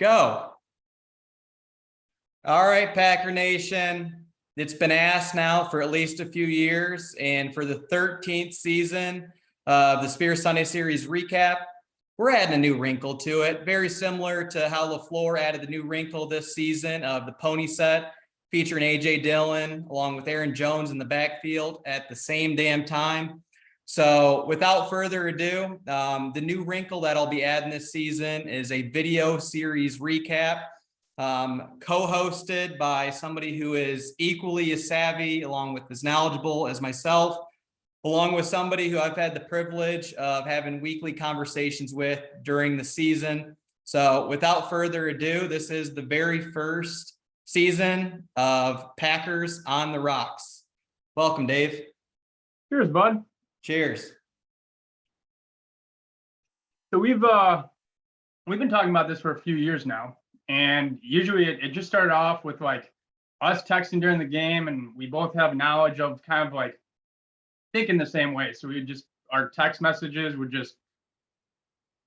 Go. All right, Packer Nation. It's been asked now for at least a few years, and for the 13th season of the Spear Sunday Series recap, we're adding a new wrinkle to it, very similar to how LaFleur added the new wrinkle this season of the pony set, featuring A.J. Dillon along with Aaron Jones in the backfield at the same damn time. So without further ado, the new wrinkle that I'll be adding this season is a video series recap, co-hosted by somebody who is equally as savvy, along with as knowledgeable as myself, along with somebody who I've had the privilege of having weekly conversations with during the season. So without further ado, this is the very first season of Packers on the Rocks. Welcome, Dave. Cheers, bud. Cheers. So we've been talking about this for a few years now, and usually it just started off with like us texting during the game, and we both have knowledge of kind of like thinking the same way. So our text messages would just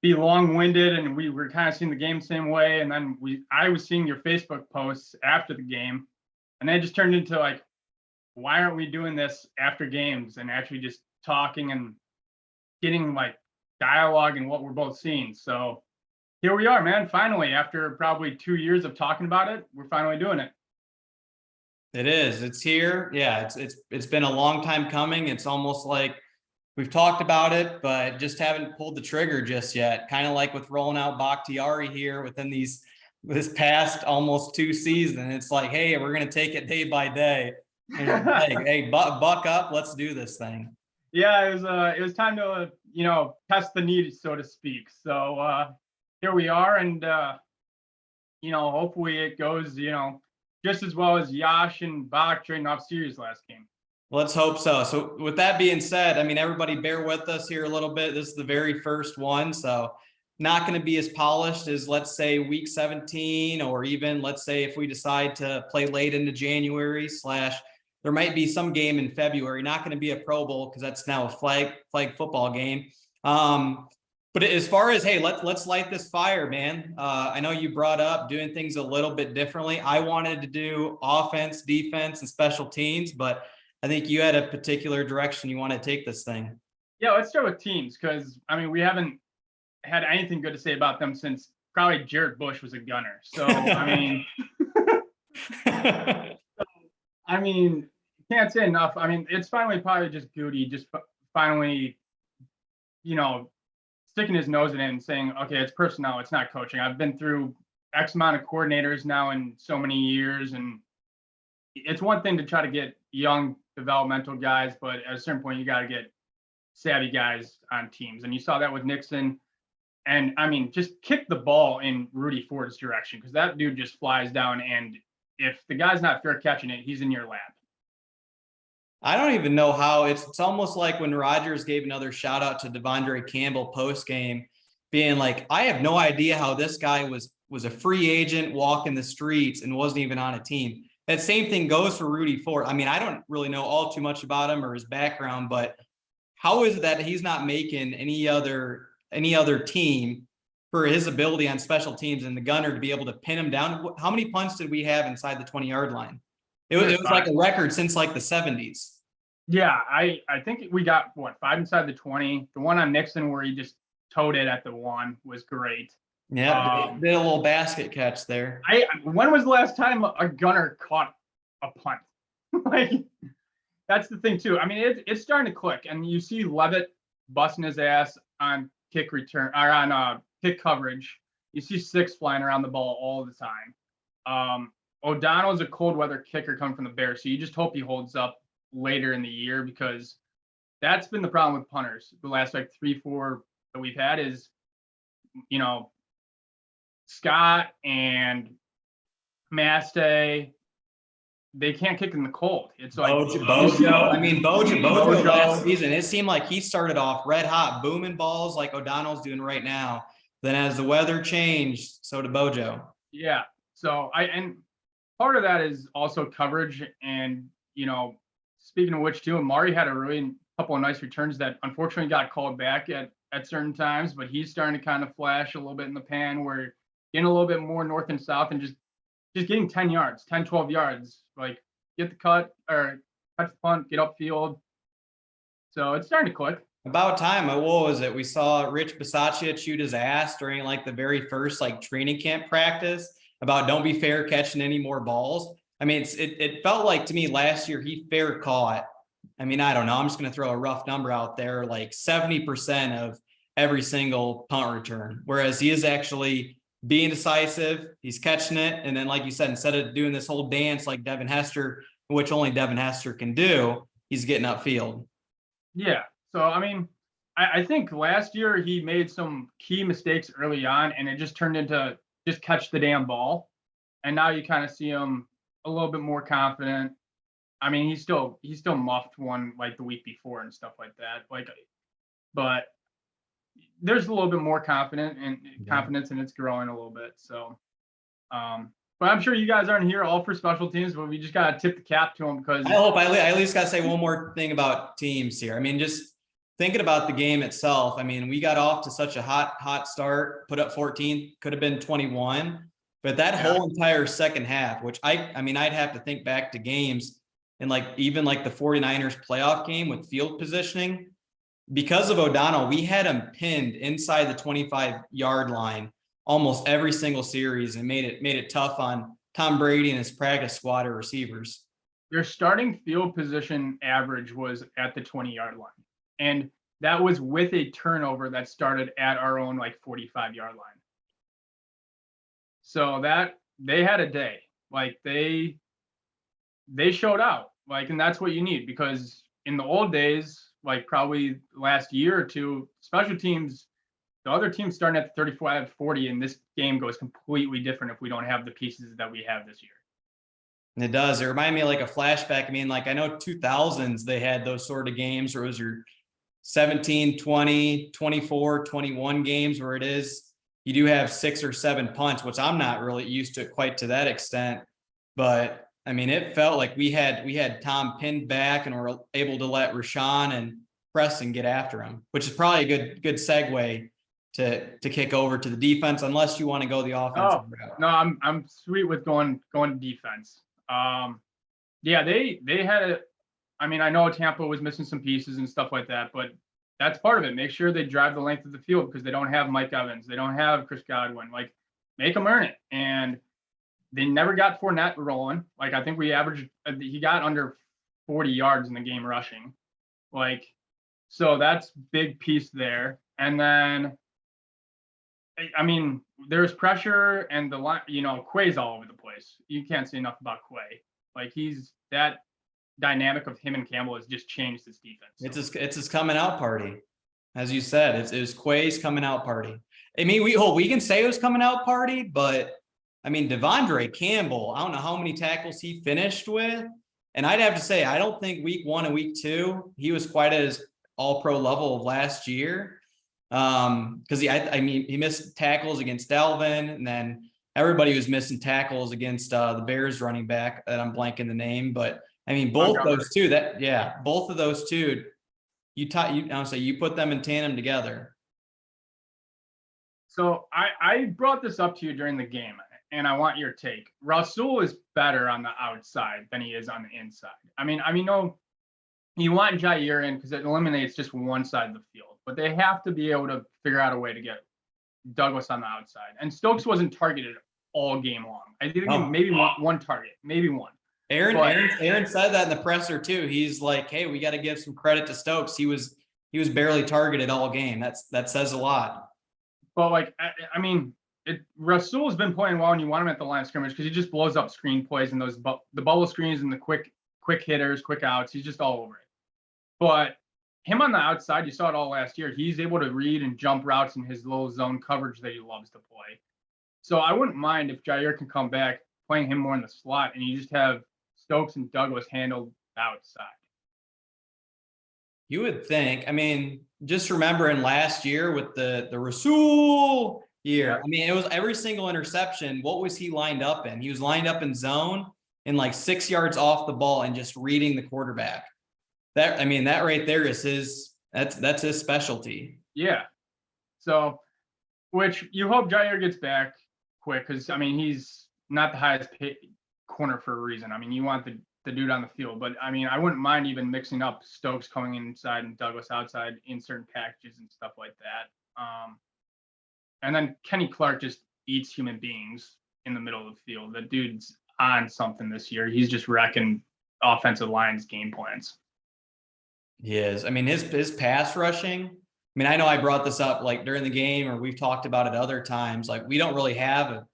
be long-winded, and we were kind of seeing the game the same way. And then I was seeing your Facebook posts after the game, and they just turned into like, why aren't we doing this after games and actually just talking and getting like dialogue and what we're both seeing? So here we are, man. Finally, after probably 2 years of talking about it, we're finally doing it. It is. It's here. Yeah, it's been a long time coming. It's almost like we've talked about it, but just haven't pulled the trigger just yet. Kind of like with rolling out Bakhtiari here within this past almost 2 seasons. It's like, hey, we're gonna take it day by day. And hey, buck up. Let's do this thing. Yeah, it was time to test the need, so to speak. So here we are, and hopefully it goes just as well as Yash and Bach trading off series last game. Let's hope so. So with that being said, I mean, everybody bear with us here a little bit. This is the very first one, so not going to be as polished as, let's say, week 17, or even let's say if we decide to play late into January / there might be some game in February. Not going to be a Pro Bowl because that's now a flag football game. But as far as, hey, let's light this fire, man. I know you brought up doing things a little bit differently. I wanted to do offense, defense, and special teams, but I think you had a particular direction you want to take this thing. Yeah, let's start with teams, because I mean we haven't had anything good to say about them since probably Jared Bush was a gunner. So I mean, can't say enough. I mean, it's finally probably just Goody just finally, sticking his nose in it and saying, okay, it's personnel, it's not coaching. I've been through X amount of coordinators now in so many years, and it's one thing to try to get young developmental guys, but at a certain point you got to get savvy guys on teams. And you saw that with Nixon. And I mean, just kick the ball in Rudy Ford's direction, because that dude just flies down, and if the guy's not fair catching it, he's in your lap. I don't even know how. It's almost like when Rodgers gave another shout out to Devondre Campbell post game, being like, I have no idea how this guy was a free agent walking the streets and wasn't even on a team. That same thing goes for Rudy Ford. I mean, I don't really know all too much about him or his background, but how is it that he's not making any other team for his ability on special teams and the gunner to be able to pin him down? How many punts did we have inside the 20-yard line? It was like a record since like the 70s. Yeah, I think we got 5 inside the 20. The one on Nixon where he just towed it at the 1 was great. Yeah, did a little basket catch there. When was the last time a gunner caught a punt? Like, that's the thing too. I mean, it's starting to click, and you see Levitt busting his ass on kick return or on kick coverage. You see Six flying around the ball all the time. O'Donnell's a cold weather kicker coming from the Bears, so you just hope he holds up later in the year, because that's been the problem with punters the last like 3-4 that we've had is, Scott and Mastay, they can't kick in the cold. It's like Bojo. I mean, Bojo last season, it seemed like he started off red hot, booming balls like O'Donnell's doing right now. Then as the weather changed, so did Bojo. Yeah. So and part of that is also coverage. And, speaking of which too, Amari had a couple of nice returns that unfortunately got called back at certain times, but he's starting to kind of flash a little bit in the pan where getting a little bit more north and south and just getting 10 yards, 10, 12 yards, like get the cut or catch the punt, get upfield. So it's starting to click. About time. What was it? We saw Rich Bisaccia shoot his ass during like the very first like training camp practice about don't be fair catching any more balls. I mean, it felt like to me last year he fair caught. I mean, I don't know. I'm just going to throw a rough number out there, like 70% of every single punt return, whereas he is actually being decisive. He's catching it. And then, like you said, instead of doing this whole dance like Devin Hester, which only Devin Hester can do, he's getting upfield. Yeah. So, I mean, I think last year he made some key mistakes early on, and it just turned into just catch the damn ball. And now you kind of see him a little bit more confident. I mean, he's still muffed one like the week before and stuff like that. Like, but there's a little bit more confidence, and it's growing a little bit. So, but I'm sure you guys aren't here all for special teams, but we just gotta tip the cap to them because I hope I at least gotta say one more thing about teams here. I mean, just thinking about the game itself. I mean, we got off to such a hot start, put up 14, could have been 21, but that whole entire second half, which I mean, I'd have to think back to games and like even like the 49ers playoff game with field positioning. Because of O'Donnell, we had him pinned inside the 25-yard line almost every single series and made it tough on Tom Brady and his practice squad of receivers. Your starting field position average was at the 20-yard line. And that was with a turnover that started at our own like 45-yard line. So that they had a day. Like they showed out. Like, and that's what you need, because in the old days, like probably last year or two, special teams, the other team's starting at 35-40, and this game goes completely different if we don't have the pieces that we have this year. And it does. It reminded me of like a flashback. I mean, like I know 2000s, they had those sort of games where it was your 17, 20, 24, 21 games where it is, you do have 6 or 7 punts, which I'm not really used to quite to that extent. But I mean, it felt like we had Tom pinned back and were able to let Rashawn and Preston get after him, which is probably a good segue to kick over to the defense, unless you want to go the offensive route. No, I'm sweet with going to defense. Yeah, they had a. I mean, I know Tampa was missing some pieces and stuff like that, but that's part of it. Make sure they drive the length of the field because they don't have Mike Evans, they don't have Chris Godwin. Like, make them earn it. And they never got Fournette rolling. Like, I think he got under 40 yards in the game rushing. Like, so that's big piece there. And then, I mean, there's pressure and the line, Quay's all over the place. You can't say enough about Quay. Like, he's that dynamic of him and Campbell has just changed this defense. It's his coming out party. As you said, it was Quay's coming out party. I mean, we can say it was coming out party, but I mean, Devondre Campbell, I don't know how many tackles he finished with. And I'd have to say, I don't think week 1 and week 2, he was quite at his all-pro level of last year. Because he missed tackles against Dalvin, and then everybody was missing tackles against the Bears running back that I'm blanking the name. But I mean, both of those two, you put them in tandem together. So I brought this up to you during the game, and I want your take. Rasul is better on the outside than he is on the inside. I mean, no, you want Jair in because it eliminates just one side of the field, but they have to be able to figure out a way to get Douglas on the outside. And Stokes wasn't targeted all game long. I think maybe one target, maybe one. Aaron said that in the presser too. He's like, hey, we got to give some credit to Stokes. He was barely targeted all game. That says a lot. But like, I mean, Rasul's been playing well, and you want him at the line of scrimmage because he just blows up screen plays and the bubble screens and the quick hitters, quick outs. He's just all over it. But him on the outside, you saw it all last year. He's able to read and jump routes in his little zone coverage that he loves to play. So I wouldn't mind if Jair can come back playing him more in the slot, and you just have Stokes and Douglas handled outside. You would think. I mean, just remembering last year with the Rasul year. I mean, it was every single interception. What was he lined up in? He was lined up in zone and like 6 yards off the ball and just reading the quarterback. That right there is that's his specialty. Yeah. So, which you hope Jair gets back quick because I mean he's not the highest paid corner for a reason. I mean you want the dude on the field, but I mean I wouldn't mind even mixing up Stokes coming inside and Douglas outside in certain packages and stuff like that. And then Kenny Clark just eats human beings in the middle of the field. The dude's on something this year. He's just wrecking offensive lines game plans. He is. I mean, his pass rushing. I mean, I know I brought this up like during the game, or we've talked about it other times. Like, we don't really have an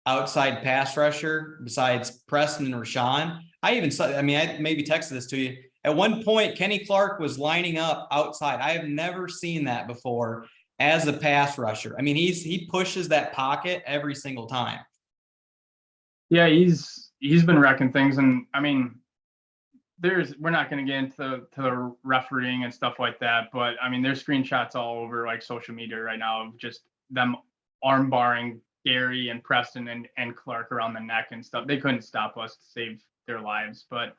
outside pass rusher besides Preston and Rashawn. I even saw, I mean, I maybe texted this to you. At one point, Kenny Clark was lining up outside. I have never seen that before as a pass rusher. I mean, he pushes that pocket every single time. Yeah, he's been wrecking things, and I mean, we're not going to get into the refereeing and stuff like that, but I mean, there's screenshots all over like social media right now of just them arm barring Gary and Preston and Clark around the neck and stuff. They couldn't stop us to save their lives, but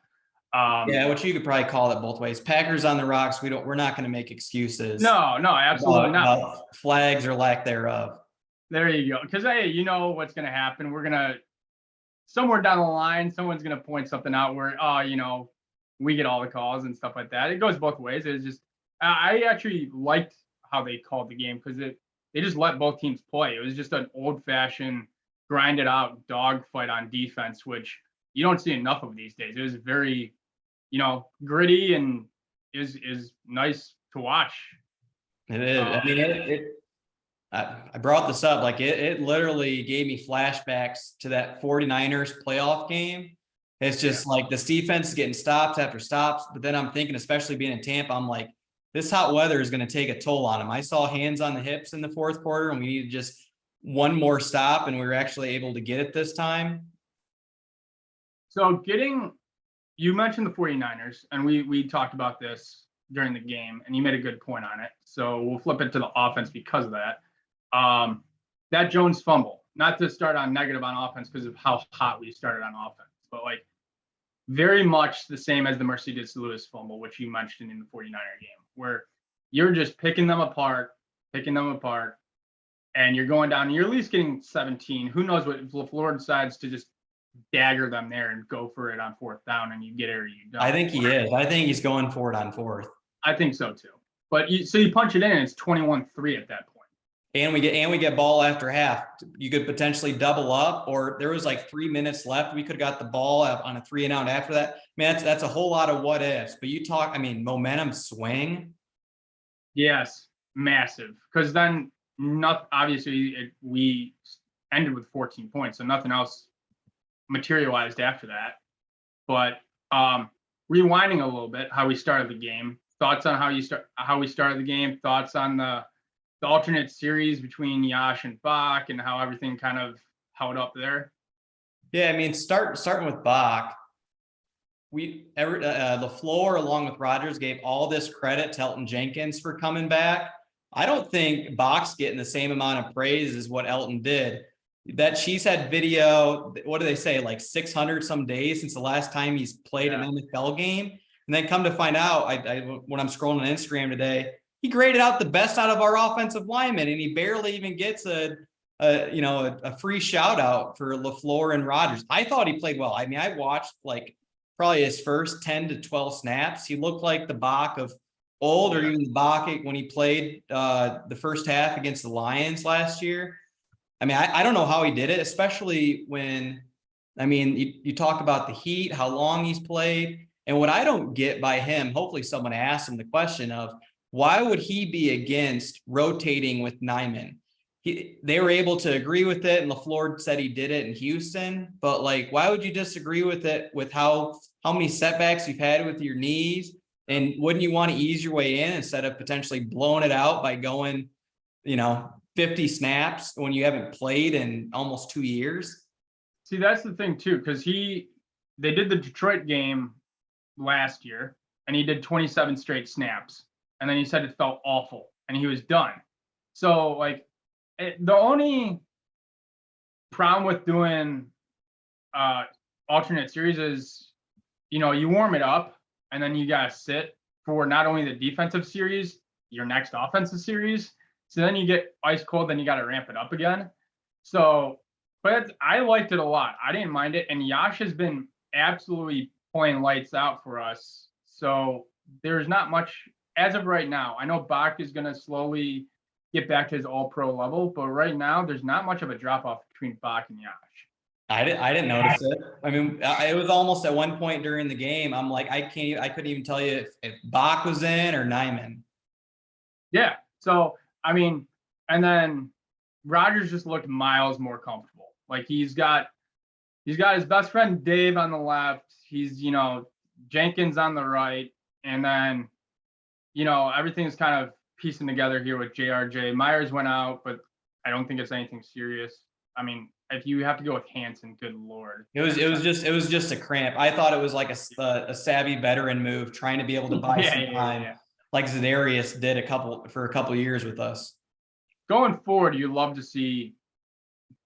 yeah, which you could probably call it both ways. Packers on the rocks. We're not going to make excuses. No, absolutely not. Flags or lack thereof. There you go. Because hey, you know what's going to happen. We're gonna somewhere down the line, someone's going to point something out where we get all the calls and stuff like that. It goes both ways. It's just I actually liked how they called the game because they just let both teams play. It was just an old-fashioned, grinded out dogfight on defense, which you don't see enough of these days. It was very, gritty and is nice to watch. It is. I mean, I brought this up. Like it literally gave me flashbacks to that 49ers playoff game. It's just like this defense is getting stops after stops. But then I'm thinking, especially being in Tampa, I'm like, this hot weather is going to take a toll on them. I saw hands on the hips in the fourth quarter, and we needed just one more stop, and we were actually able to get it this time. So you mentioned the 49ers, and we talked about this during the game, and you made a good point on it. So we'll flip it to the offense because of that. That Jones fumble, not to start on negative on offense because of how hot we started on offense, but like very much the same as the Mercedes Lewis fumble, which you mentioned in the 49er game, where you're just picking them apart, and you're going down, and you're at least getting 17. Who knows what if LaFleur decides to just dagger them there and go for it on fourth down and you get it or you don't. I think he is. I think he's going for it on fourth. I think so too. But you punch it in and it's 21-3 at that point. And we get ball after half. You could potentially double up, or there was like 3 minutes left. We could have got the ball on a 3 and out after that. I mean, that's a whole lot of what ifs. But momentum swing. Yes, massive. Because then we ended with 14 points, so nothing else materialized after that. But rewinding a little bit, how we started the game. Thoughts on how we started the game. Thoughts on the alternate series between Yash and Bach and how everything kind of held up there. Yeah, I mean, starting with Bach, LaFleur along with Rodgers gave all this credit to Elton Jenkins for coming back. I don't think Bach's getting the same amount of praise as what Elton did. That she's had video, what do they say, like 600 some days since the last time he's played an NFL game. And then come to find out, when I'm scrolling on Instagram today, he graded out the best out of our offensive linemen, and he barely even gets a free shout out for LaFleur and Rodgers. I thought he played well. I mean, I watched like probably his first 10 to 12 snaps. He looked like the Bach of old, or even the Bach when he played the first half against the Lions last year. I mean, I don't know how he did it, especially when, I mean, you talk about the heat, how long he's played. And what I don't get by him, hopefully someone asked him the question of, why would he be against rotating with Nyman? They were able to agree with it, and LaFleur said he did it in Houston. But like, why would you disagree with it with how many setbacks you've had with your knees? And wouldn't you want to ease your way in instead of potentially blowing it out by going, 50 snaps when you haven't played in almost 2 years? See, that's the thing too, because they did the Detroit game last year, and he did 27 straight snaps. And then he said it felt awful, and he was done. So, like, the only problem with doing alternate series is, you warm it up, and then you got to sit for not only the defensive series, your next offensive series. So then you get ice cold, then you got to ramp it up again. So But I liked it a lot. I didn't mind it, and Yash has been absolutely playing lights out for us. So there's not much as of right now. I know Bach is going to slowly get back to his All-Pro level, but right now there's not much of a drop off between Bach and Yash. I didn't notice it. I mean, it was almost at one point during the game. I'm like, I couldn't even tell you if Bach was in or Nyman. Yeah. So I mean, and then Rogers just looked miles more comfortable. Like he's got his best friend Dave on the left. He's Jenkins on the right, and then everything's kind of piecing together here with JRJ. Myers went out, but I don't think it's anything serious. I mean, if you have to go with Hanson, good lord. It was just a cramp. I thought it was like a savvy veteran move, trying to be able to buy some time, like Zedarius did for a couple years with us. Going forward, you love to see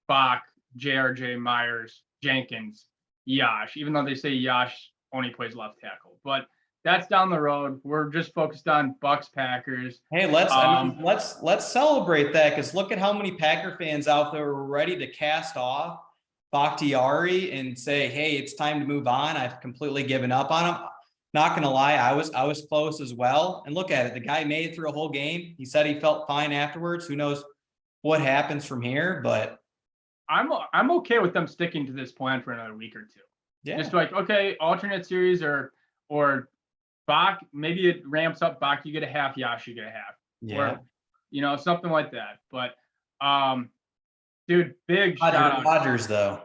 Bach, JRJ, Myers, Jenkins, Yash, even though they say Yash only plays left tackle. But that's down the road. We're just focused on Bucs, Packers. Hey, let's celebrate that, because look at how many Packer fans out there were ready to cast off Bakhtiari and say, hey, it's time to move on. I've completely given up on him. Not gonna lie, I was close as well. And look at it. The guy made it through a whole game. He said he felt fine afterwards. Who knows what happens from here, but I'm okay with them sticking to this plan for another week or two. yeah. Just like, okay, alternate series or Bach, maybe it ramps up. Bach, you get a half. Yash, you get a half. Yeah. Or, something like that. But, dude, big shout out. Rodgers, though.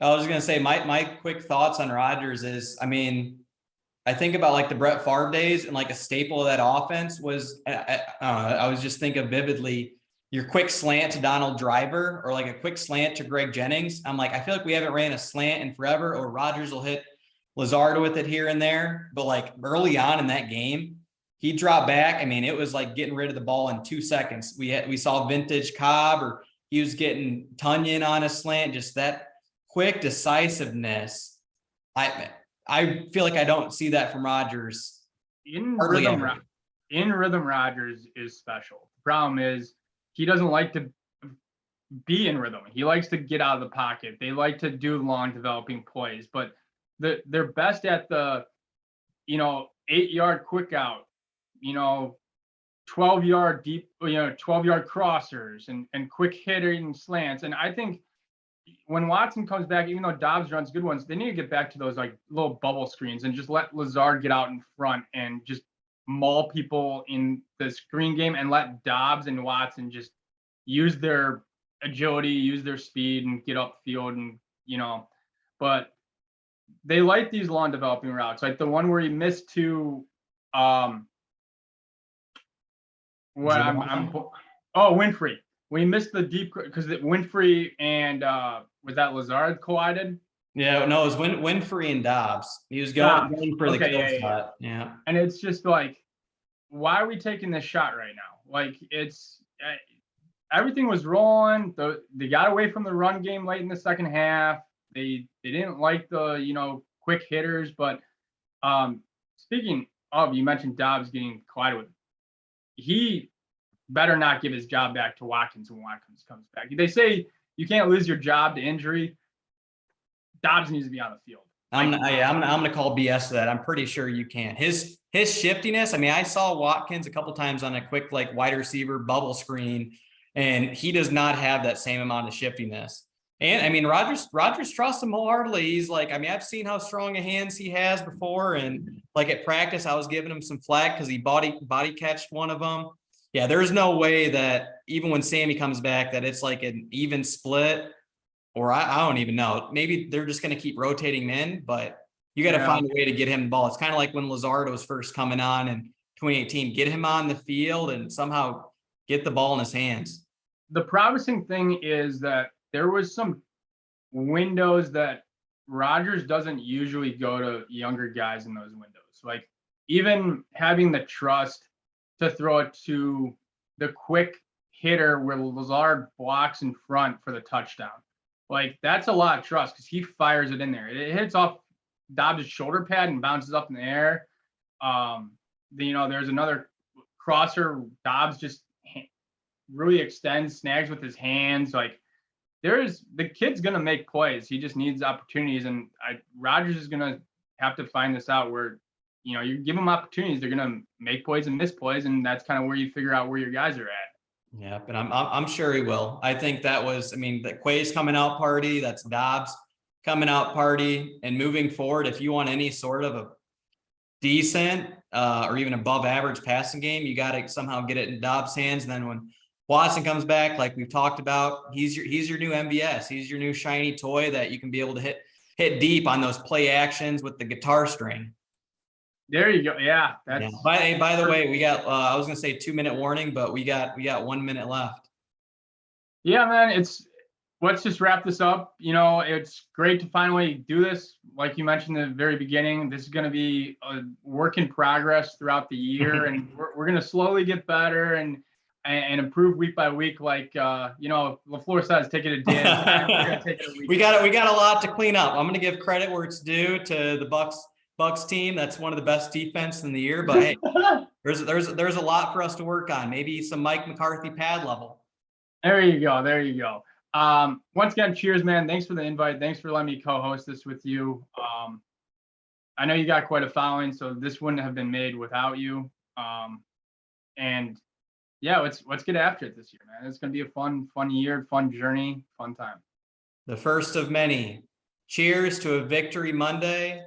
I was gonna say my quick thoughts on Rodgers is, I mean, I think about like the Brett Favre days, and like a staple of that offense was, I was just thinking vividly, your quick slant to Donald Driver or like a quick slant to Greg Jennings. I'm like, I feel like we haven't ran a slant in forever, or Rodgers will hit Lazard with it here and there. But like early on in that game, he dropped back. I mean, it was like getting rid of the ball in 2 seconds. We saw vintage Cobb, or he was getting Tunyon on a slant, just that quick decisiveness. I feel like I don't see that from Rodgers. In rhythm, Rodgers is special. The problem is he doesn't like to be in rhythm. He likes to get out of the pocket. They like to do long developing plays, but they're best at the 8-yard quick out, 12-yard deep, 12-yard crossers and quick hitting slants. And I think when Watson comes back, even though Dobbs runs good ones, they need to get back to those like little bubble screens and just let Lazard get out in front and just maul people in the screen game, and let Dobbs and Watson just use their agility, use their speed, and get upfield. And but they like these long developing routes, like the one where he missed to Winfrey. We missed the deep, because Winfrey and was that Lazard collided? Yeah, no, it was Winfrey and Dobbs. He was going for the kill shot. Yeah. And it's just like, why are we taking this shot right now? Like, it's everything was rolling. They got away from the run game late in the second half. They didn't like the quick hitters. But speaking of, you mentioned Dobbs getting collided with, he better not give his job back to Watkins when Watkins comes back. They say you can't lose your job to injury. Dobbs needs to be on the field. I'm gonna call BS to that. I'm pretty sure you can. His shiftiness. I mean, I saw Watkins a couple times on a quick like wide receiver bubble screen, and he does not have that same amount of shiftiness. And I mean, Rodgers trusts him wholeheartedly. He's like, I mean, I've seen how strong a hands he has before, and like at practice, I was giving him some flack because he body catched one of them. Yeah, there's no way that even when Sammy comes back, that it's like an even split, or I don't even know. Maybe they're just going to keep rotating men, but you got to find a way to get him the ball. It's kind of like when Lazard was first coming on in 2018, get him on the field and somehow get the ball in his hands. The promising thing is that there was some windows that Rodgers doesn't usually go to younger guys in those windows. Like even having the trust to throw it to the quick hitter where Lazard blocks in front for the touchdown. Like that's a lot of trust, because he fires it in there. It hits off Dobbs' shoulder pad and bounces up in the air. There's another crosser. Dobbs just really extends, snags with his hands. Like the kid's gonna make plays. He just needs opportunities, and Rodgers is gonna have to find this out where, you give them opportunities, they're gonna make plays and miss plays, and that's kind of where you figure out where your guys are at. Yeah, but I'm sure he will. I think that was, I mean, the Quay's coming out party, that's Dobbs coming out party, and moving forward, if you want any sort of a decent or even above average passing game, you got to somehow get it in Dobbs' hands. And then when Watson comes back, like we've talked about, he's your new MVS. He's your new shiny toy that you can be able to hit deep on those play actions with the guitar string. There you go. Yeah. That's by the way, we got I was gonna say 2-minute warning, but we got 1 minute left. Yeah, man. Let's just wrap this up. It's great to finally do this. Like you mentioned at the very beginning, this is going to be a work in progress throughout the year, and we're going to slowly get better and improve week by week. Like LaFleur says, take it a day at a time. We're gonna take it a week. We got a lot to clean up. I'm going to give credit where it's due to the Bucs team. That's one of the best defense in the year. But hey, there's a lot for us to work on. Maybe some Mike McCarthy pad level. There you go. There you go. Once again, cheers, man. Thanks for the invite. Thanks for letting me co-host this with you. I know you got quite a following, so this wouldn't have been made without you. And yeah, let's get after it this year, man. It's going to be a fun year, fun journey, fun time. The first of many. Cheers to a victory Monday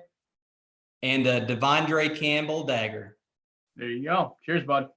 and a Devondre Campbell dagger. There you go. Cheers, bud.